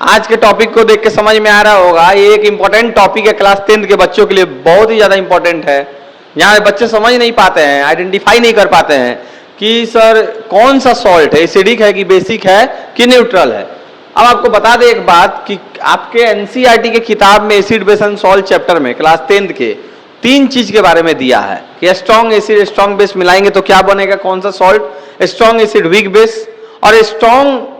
आज के टॉपिक को देख के समझ में आ रहा होगा, ये एक इंपॉर्टेंट टॉपिक है क्लास 10th के बच्चों के लिए, बहुत ही ज्यादा इंपॉर्टेंट है। यहाँ बच्चे समझ नहीं पाते हैं, आइडेंटिफाई नहीं कर पाते हैं कि सर कौन सा सॉल्ट है, एसिडिक है कि बेसिक है कि न्यूट्रल है। अब आपको बता दें एक बात कि आपके एनसीईआरटी के किताब में acid base and salt chapter में क्लास 10th के 3 चीज के बारे में दिया है कि स्ट्रॉन्ग एसिड स्ट्रॉन्ग बेस मिलाएंगे तो क्या बनेगा, कौन सा salt, strong acid weak base, और स्ट्रॉन्ग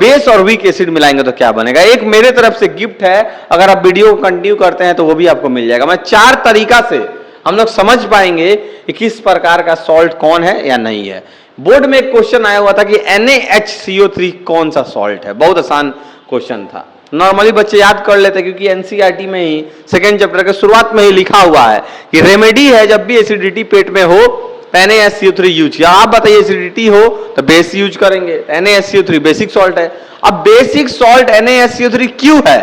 बेस और वीक एसिड मिलाएंगे तो क्या बनेगा। एक मेरे तरफ से गिफ्ट है, अगर आप वीडियो को कंटिन्यू करते हैं तो वो भी आपको मिल जाएगा। मैं 4 तरीका से हम लोग समझ पाएंगे कि किस प्रकार का सॉल्ट कौन है या नहीं है। बोर्ड में एक क्वेश्चन आया हुआ था कि NaHCO3 कौन सा सॉल्ट है, बहुत आसान क्वेश्चन था, नॉर्मली बच्चे याद कर लेते हैं क्योंकि एनसीईआरटी में ही 2nd चैप्टर के शुरुआत में ही लिखा हुआ है कि रेमेडी है जब भी एसिडिटी पेट में हो NaHCO3 यूज किया। आप बताइए एसिडिटी हो तो बेस यूज करेंगे, NaHCO3 बेसिक सॉल्ट है। अब बेसिक सॉल्ट NaHCO3 क्यों है,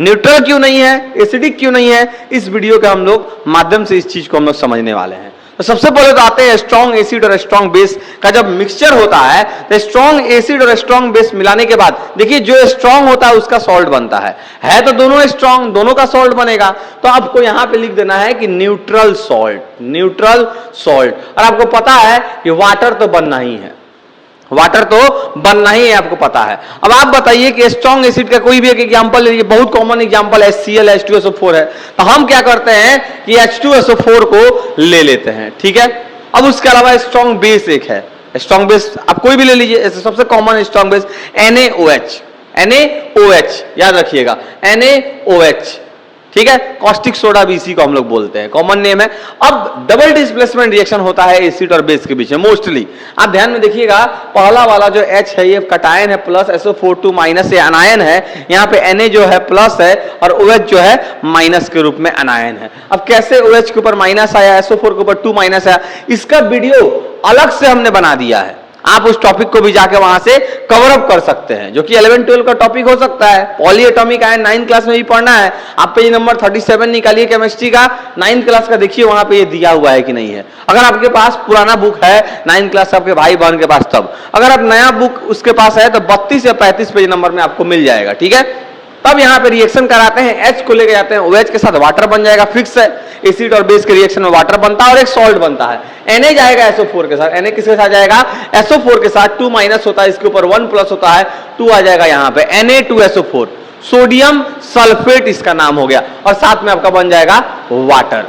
न्यूट्रल क्यों नहीं है, एसिडिक क्यों नहीं है, इस वीडियो के हम लोग माध्यम से इस चीज को हम लोग समझने वाले हैं। तो सबसे पहले तो आते हैं स्ट्रॉन्ग एसिड और स्ट्रॉन्ग बेस का जब मिक्सचर होता है तो स्ट्रॉन्ग एसिड और स्ट्रॉन्ग बेस मिलाने के बाद देखिए जो स्ट्रॉन्ग होता है उसका सॉल्ट बनता है तो दोनों स्ट्रॉन्ग, दोनों का सॉल्ट बनेगा। तो आपको यहां पे लिख देना है कि न्यूट्रल सॉल्ट, न्यूट्रल सॉल्ट। और आपको पता है कि वाटर तो बनना ही है, वाटर तो बनना ही है, आपको पता है। अब आप बताइए कि स्ट्रॉन्ग एसिड का कोई भी एक एग्जांपल ले लीजिए, बहुत कॉमन एग्जांपल HCl H2SO4 है, तो हम क्या करते हैं कि H2SO4 को ले लेते हैं, ठीक है। अब उसके अलावा स्ट्रॉन्ग बेस एक है, स्ट्रॉन्ग बेस आप कोई भी ले लीजिए, सबसे common strong base NaOH, NaOH याद रखिएगा, NaOH, ठीक है। कॉस्टिक सोडा भी इसी को हम लोग बोलते हैं, कॉमन नेम है। अब डबल डिस्प्लेसमेंट रिएक्शन होता है एसिड और बेस के बीच में मोस्टली, आप ध्यान में देखिएगा, पहला वाला जो H है ये कटायन है प्लस, SO4 माइनस, ये अनायन है, यहाँ पे Na जो है प्लस है और OH जो है माइनस के रूप में अनायन है। अब कैसे OH के ऊपर माइनस आया, SO4 के ऊपर 2 माइनस आया, इसका वीडियो अलग से हमने बना दिया है, आप उस टॉपिक को भी जाके वहां से कवर अप कर सकते हैं, जो कि 11-12 का टॉपिक हो सकता है। पॉलीएटॉमिक आयन 9th क्लास में भी पढ़ना है, आप पेज नंबर 37 निकालिए केमिस्ट्री का, 9th क्लास का, देखिए वहां पे ये दिया हुआ है कि नहीं है। अगर आपके पास पुराना बुक है 9th क्लास आपके भाई बहन के पास तब, अगर आप नया बुक उसके पास है तो 32 या 35 पेज नंबर में आपको मिल जाएगा, ठीक है। तब यहाँ पे रिएक्शन कराते हैं, H को लेके जाते हैं, OH के साथ वाटर बन जाएगा, फिक्स है, एसिड और बेस के रिएक्शन में वाटर बनता है और एक सॉल्ट बनता है। Na जाएगा SO4 के साथ, Na किसके साथ जाएगा, SO4 के साथ, 2 माइनस होता है, इसके ऊपर 1 प्लस होता है, 2 आ जाएगा यहाँ पे Na2SO4, सोडियम सल्फेट इसका नाम हो गया, और साथ में आपका बन जाएगा वाटर।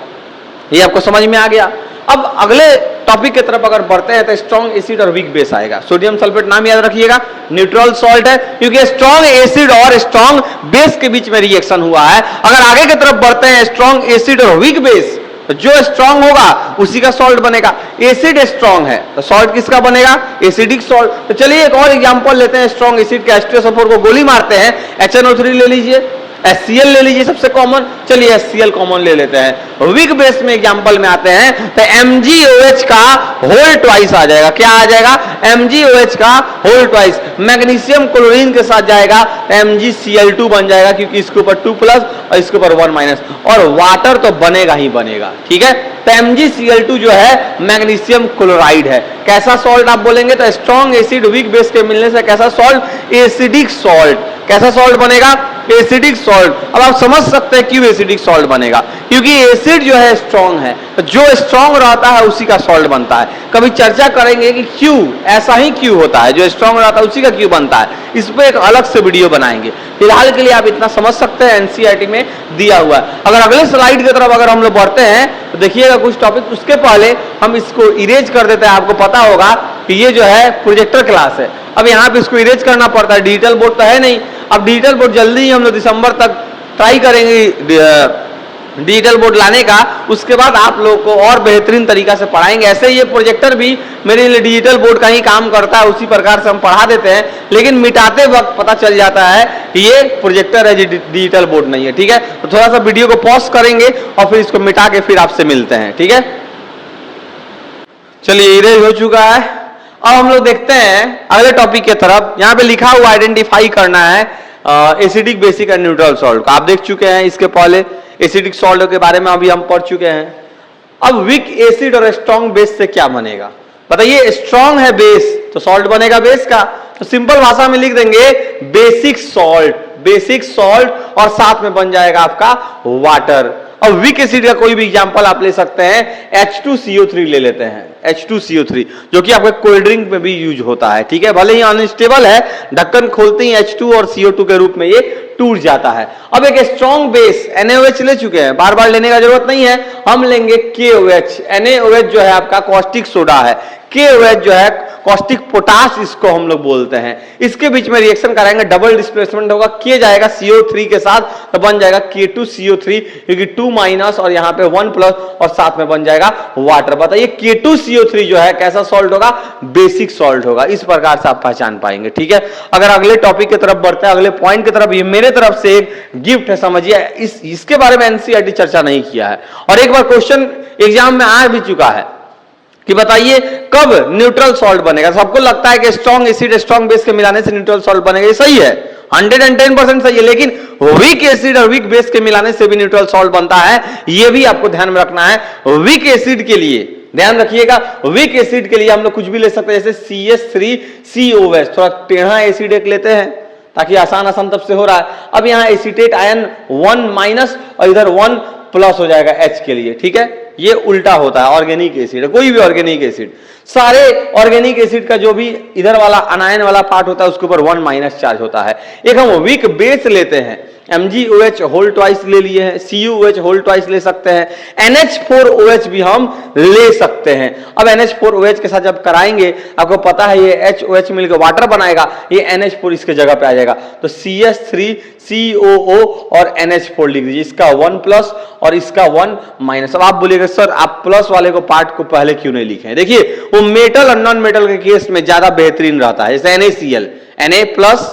ये आपको समझ में आ गया। अब अगले टॉपिक की तरफ अगर बढ़ते हैं तो स्ट्रॉन्ग एसिड और वीक बेस आएगा। सोडियम सल्फेट नाम याद रखिएगा, न्यूट्रल सॉल्ट है क्योंकि स्ट्रॉन्ग एसिड और स्ट्रॉन्ग बेस के बीच में रिएक्शन हुआ है। अगर आगे की तरफ बढ़ते हैं स्ट्रॉन्ग एसिड और वीक बेस, तो जो स्ट्रॉन्ग होगा उसी का सॉल्ट बनेगा। एसिड स्ट्रॉन्ग है तो सॉल्ट किसका बनेगा, एसिडिक सॉल्ट। तो चलिए एक और एग्जांपल लेते हैं स्ट्रॉन्ग एसिड का, H2SO4 को गोली मारते हैं, HNO3 ले लीजिए, HCl ले लीजिए सबसे कॉमन, चलिए HCl कॉमन ले लेते हैं। वीक बेस में एग्जांपल में आते हैं तो MgOH का होल ट्वाइस आ जाएगा, क्या आ जाएगा, MgOH का होल ट्वाइस। मैग्नीशियम क्लोरीन के साथ जाएगा तो MgCl2 बन जाएगा क्योंकि इसके ऊपर 2 प्लस और इसके ऊपर 1 माइनस, और वाटर तो बनेगा ही बनेगा, ठीक है। तो MgCl2 जो है मैग्नीशियम क्लोराइड है। कैसा सॉल्ट आप बोलेंगे तो स्ट्रॉन्ग एसिड वीक बेस के मिलने से कैसा सॉल्ट, एसिडिक सॉल्ट। कैसा सॉल्ट बनेगा, एसिडिक सॉल्ट। अब आप समझ सकते हैं क्यों एसिडिक सॉल्ट बनेगा, क्योंकि एसिड जो है स्ट्रॉन्ग है, तो जो स्ट्रॉन्ग रहता है उसी का सॉल्ट बनता है। कभी चर्चा करेंगे कि क्यों ऐसा ही क्यों होता है, जो स्ट्रॉन्ग रहता है उसी का क्यों बनता है, इस पर एक अलग से वीडियो बनाएंगे। फिलहाल के लिए आप इतना समझ सकते हैं, एनसीईआरटी में दिया हुआ है। अगर अगले स्लाइड की तरफ अगर हम लोग बढ़ते हैं तो देखिएगा कुछ टॉपिक, उसके पहले हम इसको इरेज कर देते हैं। आपको पता होगा कि ये जो है प्रोजेक्टर क्लास है, अब यहाँ पे इसको इरेज करना पड़ता है, डिजिटल बोर्ड तो है नहीं। अब डिजिटल बोर्ड जल्दी ही हम लोग दिसंबर तक ट्राई करेंगे डिजिटल बोर्ड लाने का, उसके बाद आप लोग को और बेहतरीन तरीका से पढ़ाएंगे। ऐसे ये प्रोजेक्टर भी मेरे लिए डिजिटल बोर्ड का ही काम करता है, उसी प्रकार से हम पढ़ा देते हैं, लेकिन मिटाते वक्त पता चल जाता है कि ये प्रोजेक्टर है, डिजिटल बोर्ड नहीं है, ठीक है। तो थोड़ा सा वीडियो को पॉज करेंगे और फिर इसको मिटा के फिर आपसे मिलते हैं, ठीक है। चलिए इरेज हो चुका है। अब हम लोग देखते हैं अगले टॉपिक की तरफ। यहाँ पे लिखा हुआ आइडेंटिफाई करना है acidic, basic and neutral salt. आप देख चुके हैं, इसके पहले एसिडिक सॉल्ट के बारे में अभी हम पढ़ चुके हैं। अब वीक एसिड और स्ट्रॉन्ग बेस से क्या बनेगा बताइए। स्ट्रॉन्ग है बेस तो सॉल्ट बनेगा बेस का, तो सिंपल भाषा में लिख देंगे बेसिक सॉल्ट। बेसिक सॉल्ट और साथ में बन जाएगा आपका वाटर। अब वीक एसिड का कोई भी एग्जांपल आप ले सकते हैं, H2CO3 ले लेते हैं, H2CO3 जो कि आपके कोल्ड ड्रिंक में भी यूज होता है, ठीक है। भले ही अनस्टेबल है, ढक्कन खोलते ही H2 और CO2 के रूप में ये टूट जाता है। अब एक स्ट्रॉन्ग बेस NaOH ले चुके हैं, बार बार लेने का जरूरत नहीं है, हम लेंगे KOH। NaOH जो है आपका कॉस्टिक सोडा है, KOH जो है कॉस्टिक पोटास इसको हम लोग बोलते हैं। इसके बीच में रिएक्शन कराएंगे, डबल डिस्प्लेसमेंट होगा, K जाएगा CO3 के साथ तो बन जाएगा K2CO3, क्योंकि 2- और यहाँ पे 1+ और साथ में बन जाएगा वाटर। बताइए K2CO3 जो है कैसा सॉल्ट होगा? बेसिक सॉल्ट होगा। इस प्रकार से आप पहचान पाएंगे, ठीक है। अगर अगले टॉपिक की तरफ बढ़ते हैं, अगले पॉइंट की तरफ, ये मेरे तरफ से एक गिफ्ट है, समझिए। इसके बारे में एनसीईआरटी चर्चा नहीं किया है और एक बार क्वेश्चन एग्जाम में आ भी चुका है कि बताइए कब न्यूट्रल सॉल्ट बनेगा। सबको लगता है कि स्ट्रॉन्ग एसिड स्ट्रॉन्ग बेस के मिलाने से न्यूट्रल सॉल्ट बनेगा, ये सही है, 110% सही है। लेकिन वीक एसिड और वीक बेस के मिलाने से भी न्यूट्रल सॉल्ट बनता है, ये भी आपको ध्यान में रखना है। वीक एसिड के लिए ध्यान रखिएगा, वीक एसिड के लिए हम लोग कुछ भी ले सकते हैं, जैसे CH3COH, थोड़ा टेढ़ा एसिड एक लेते हैं ताकि आसान तब से हो रहा है। अब यहां एसिटेट आयन 1- और इधर 1+ हो जाएगा H के लिए, ठीक है। ये उल्टा होता है, ऑर्गेनिक एसिड है, कोई भी ऑर्गेनिक एसिड, सारे ऑर्गेनिक एसिड का जो भी इधर वाला अनायन वाला पार्ट होता है उसके ऊपर 1- चार्ज होता है। एक हम वीक बेस लेते हैं, MgOH होल ट्वाइस ले लिए हैं, CuOH होल ट्वाइस ले सकते हैं, NH4OH भी हम ले सकते हैं। अब NH4OH के साथ जब कराएंगे, आपको पता है ये HOH मिलकर वाटर बनाएगा, ये NH4 इसके जगह पे आ जाएगा, तो CH3COO और NH4 लिख दीजिए। इसका 1+ और इसका 1-। अब आप बोलिएगा सर आप प्लस वाले को पार्ट को पहले क्यों नहीं लिखे हैं? देखिए वो मेटल और नॉन मेटल के केस में ज्यादा बेहतरीन रहता है, जैसे NaCl, Na+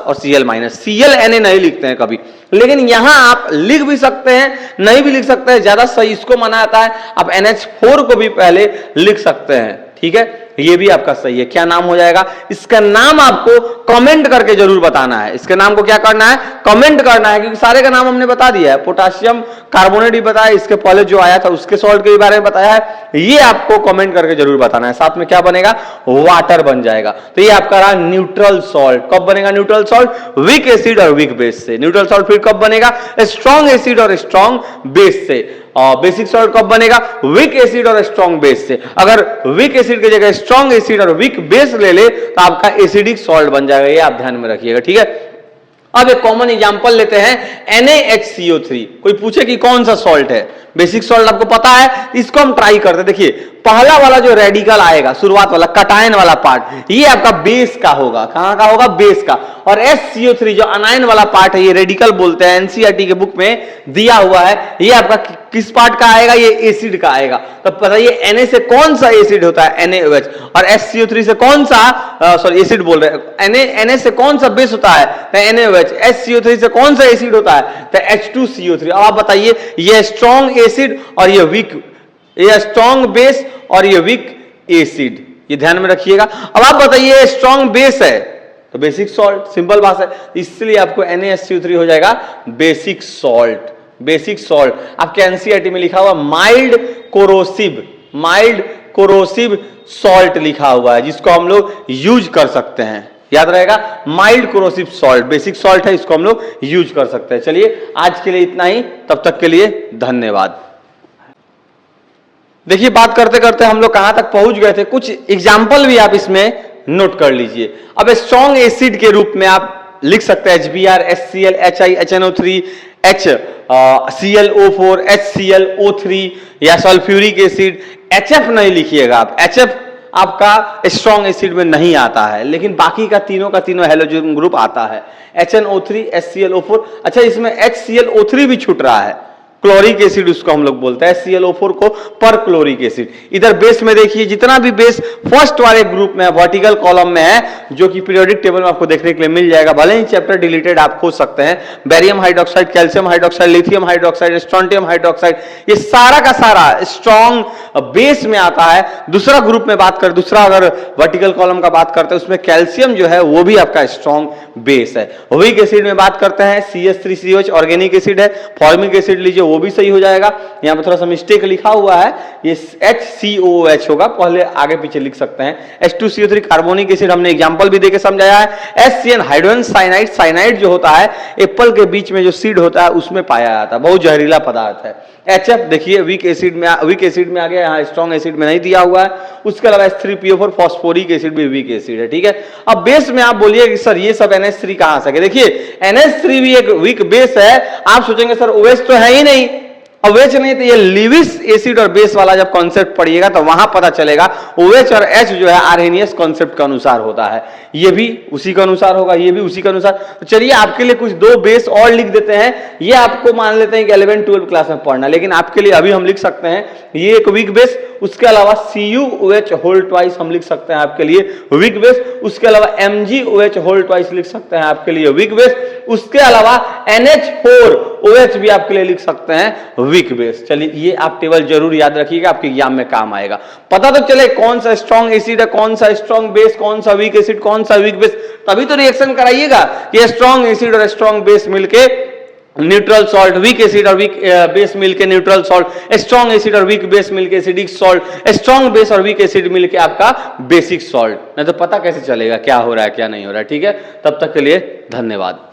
और Cl-, Cl Na नहीं लिखते हैं कभी, लेकिन यहां आप लिख भी सकते हैं, नहीं भी लिख सकते हैं, ज्यादा सही इसको माना जाता है। आप NH4 को भी पहले लिख सकते हैं, ठीक है, ये भी आपका सही है। क्या नाम हो जाएगा? इसका नाम आपको कमेंट करके जरूर बताना है। इसके नाम को क्या करना है? कमेंट करना है, क्योंकि सारे का नाम हमने बता दिया है। पोटासियम कार्बोनेट भी बताया, इसके पहले जो आया था उसके सॉल्ट के बारे में बताया है, ये आपको कमेंट करके जरूर बताना है। साथ में क्या बनेगा? वाटर बन जाएगा। तो ये आपका रहा न्यूट्रल सॉल्ट। कब बनेगा न्यूट्रल सॉल्ट? वीक एसिड और वीक बेस से। न्यूट्रल सॉल्ट फिर कब बनेगा? स्ट्रॉन्ग एसिड और स्ट्रॉन्ग बेस से। बेसिक सॉल्ट कब बनेगा? वीक एसिड और स्ट्रॉन्ग बेस से। अगर वीक एसिड की जगह स्ट्रॉन्ग एसिड और वीक बेस ले ले तो आपका एसिडिक सॉल्ट बन जाएगा, ये आप ध्यान में रखिएगा, ठीक है। अब एक कॉमन एग्जांपल लेते हैं, NaHCO3। कोई पूछे कि कौन सा सॉल्ट है, बेसिक सॉल्ट आपको पता है, इसको हम ट्राई करते हैं। देखिए पहला वाला जो रेडिकल आएगा, शुरुआत वाला कटायन वाला पार्ट, ये आपका बेस का होगा। कहां का होगा? बेस का। और HCO3 जो अनायन वाला पार्ट है, ये रेडिकल बोलते हैं, एनसीईआरटी के बुक में दिया हुआ है, ये आपका किस पार्ट का आएगा? ये एसिड का आएगा। तो बताइए Na से कौन सा एसिड होता है? NaOH। और HCO3 से कौन सा, सॉरी एसिड बोल रहे हैं, Na से कौन सा बेस होता है? NaOH। HCO3 से कौन सा एसिड होता है? तो H2CO3। अब आप बताइए, ये स्ट्रॉन्ग एसिड और ये वीक, ये स्ट्रॉन्ग बेस और ये वीक एसिड, ये ध्यान में रखिएगा। अब आप बताइए स्ट्रॉन्ग बेस है तो बेसिक सॉल्ट, सिंपल बात है, इसलिए आपको NaHCO3 हो जाएगा बेसिक सॉल्ट। बेसिक सॉल्ट आपके एनसीईआरटी में लिखा हुआ माइल्ड कोरोसिव सॉल्ट लिखा हुआ है, जिसको हम लोग यूज कर सकते हैं, याद रहेगा, mild corrosive salt, basic salt है, इसको हम लोग यूज कर सकते हैं। चलिए आज के लिए इतना ही, तब तक के लिए धन्यवाद। देखिए बात करते करते हम लोग कहां तक पहुंच गए थे, कुछ एग्जाम्पल भी आप इसमें नोट कर लीजिए। अब स्ट्रॉन्ग एसिड के रूप में आप लिख सकते हैं HBr, HCl, HI, HNO3, HClO4, HClO3 या सल्फ्यूरिक एसिड। HF नहीं लिखिएगा आप, HF आपका स्ट्रॉन्ग एसिड में नहीं आता है, लेकिन बाकी का तीनों हैलोजन ग्रुप आता है, HNO3, HClO4। अच्छा इसमें HClO3 भी छूट रहा है, क्लोरिक एसिड उसको हम लोग बोलते हैं, HClO4 को पर क्लोरिक एसिड। इधर बेस में देखिए जितना भी बेस फर्स्ट वाले ग्रुप में है, वर्टिकल कॉलम में है, जो कि पीरियोडिक टेबल में आपको देखने के लिए मिल जाएगा, भले ही चैप्टर डिलीटेड आप खोज सकते हैं, barium hydroxide, calcium hydroxide, lithium hydroxide, strontium hydroxide, ये सारा का सारा स्ट्रॉन्ग बेस में आता है। दूसरा ग्रुप में बात कर, दूसरा अगर वर्टिकल कॉलम का बात करते हैं, उसमें कैल्शियम जो है वो भी आपका स्ट्रॉन्ग बेस है। वीक एसिड में बात करते हैं, CH3COH ऑर्गेनिक एसिड है, फॉर्मिक एसिड लीजिए वो वो भी सही हो जाएगा। यहाँ पे थोड़ा सा मिस्टेक लिखा हुआ है, ये HCOOH होगा, पहले आगे पीछे लिख सकते हैं। H2CO3 कार्बोनिक एसिड हमने एग्जांपल भी देके समझाया है। HCN हाइड्रोजन साइनाइड, साइनाइड जो होता है एप्पल के बीच में जो सीड होता है उसमें पाया जाता है, बहुत जहरीला पदार्थ है। HF देखिए वीक एसिड में आ गया, यहाँ स्ट्रॉन्ग एसिड में नहीं दिया हुआ है। उसके अलावा H3PO4 फॉस्फोरिक एसिड भी वीक एसिड है, ठीक है। अब बेस में आप बोलिए कि सर ये सब NH3 कहां से? देखिए NH3 भी एक वीक बेस है। आप सोचेंगे सर OH तो है ही नहीं, OH नहीं तो ये लिविस एसिड और बेस वाला जब कॉन्सेप्ट पढ़िएगा तो वहां पता चलेगा OH और H जो है आर्हेनियस कॉन्सेप्ट के अनुसार होता है, ये भी उसी के अनुसार होगा, ये भी उसी के अनुसार। तो चलिए आपके लिए कुछ दो बेस और लिख देते हैं, ये आपको मान लेते हैं कि 11-12 क्लास में पढ़ना, लेकिन आपके लिए अभी हम लिख सकते हैं ये एक वीक बेस, उसके अलावा CuOH होल ट्वाइस हम लिख सकते हैं आपके लिए वीक बेस, उसके अलावा MgOH होल ट्वाइस लिख सकते हैं आपके लिए वीक बेस, उसके अलावा NH4OH भी आपके लिए लिख सकते हैं वीक बेस। चलिए ये आप टेबल जरूर याद रखिएगा, आपके एग्जाम में काम आएगा। पता तो चले कौन सा स्ट्रॉन्ग एसिड है, कौन सा स्ट्रॉन्ग बेस, कौन सा वीक एसिड, कौन सा वीक बेस, तभी तो रिएक्शन कराइएगा कि स्ट्रॉन्ग एसिड और स्ट्रॉन्ग बेस मिलके न्यूट्रल सॉल्ट, वीक एसिड और वीक बेस मिलके न्यूट्रल सॉल्ट, स्ट्रॉन्ग एसिड और वीक बेस मिलके एसिडिक सॉल्ट, स्ट्रॉन्ग बेस और वीक एसिड मिलके आपका बेसिक सॉल्ट। नहीं तो पता कैसे चलेगा क्या हो रहा है क्या नहीं हो रहा है, ठीक है। तब तक के लिए धन्यवाद।